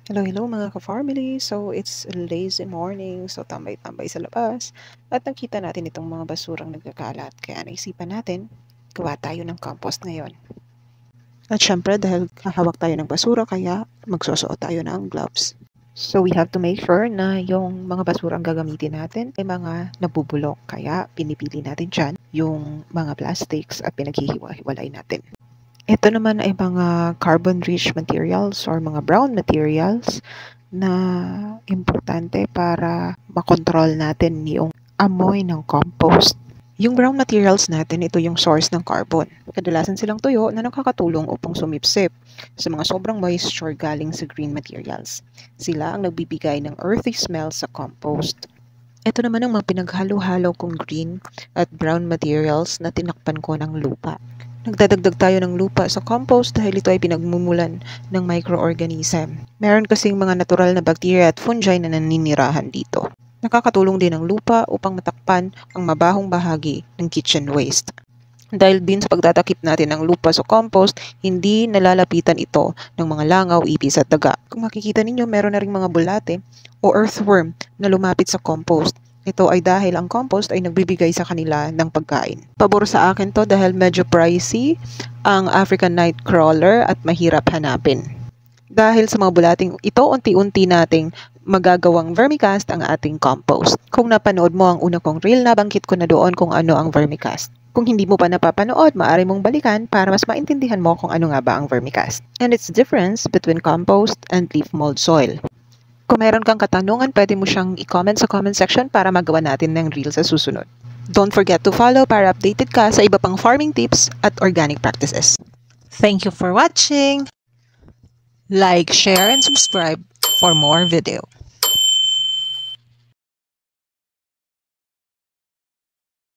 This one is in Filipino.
Hello, hello mga ka-family. So, it's a lazy morning. So, tambay-tambay sa labas. At nakita natin itong mga basurang nagkakalat. Kaya naisipan natin, gawa tayo ng compost ngayon. At syempre, dahil hahawak tayo ng basura, kaya magsusuot tayo ng gloves. So, we have to make sure na yung mga basurang gagamitin natin ay mga nabubulok. Kaya, pinipili natin dyan yung mga plastics at pinaghihiwa-hiwalay natin. Ito naman ay mga carbon-rich materials or mga brown materials na importante para makontrol natin yung amoy ng compost. Yung brown materials natin, ito yung source ng carbon. Kadalasan silang tuyo na nakakatulong upang sumipsip sa mga sobrang moisture galing sa green materials. Sila ang nagbibigay ng earthy smell sa compost. Ito naman ang mga pinaghalo-halo kong green at brown materials na tinakpan ko ng lupa. Nagdadagdag tayo ng lupa sa compost dahil ito ay pinagmumulan ng microorganism. Meron kasing mga natural na bacteria at fungi na naninirahan dito. Nakakatulong din ang lupa upang matakpan ang mabahong bahagi ng kitchen waste. Dahil din sa pagtatakip natin ng lupa sa compost, hindi nalalapitan ito ng mga langaw, ipis at daga. Kung makikita ninyo, meron na ring mga bulate o earthworm na lumapit sa compost. Ito ay dahil ang compost ay nagbibigay sa kanila ng pagkain. Pabor sa akin to dahil medyo pricey ang African Nightcrawler at mahirap hanapin. Dahil sa mga bulating ito, unti-unti nating magagawang vermicast ang ating compost. Kung napanood mo ang una kong reel, nabanggit ko na doon kung ano ang vermicast. Kung hindi mo pa napapanood, maaari mong balikan para mas maintindihan mo kung ano nga ba ang vermicast and its difference between compost and leaf mold soil. Kung meron kang katanungan, pwede mo siyang i-comment sa comment section para magawa natin ng reel sa susunod. Don't forget to follow para updated ka sa iba pang farming tips at organic practices. Thank you for watching. Like, share, and subscribe for more video.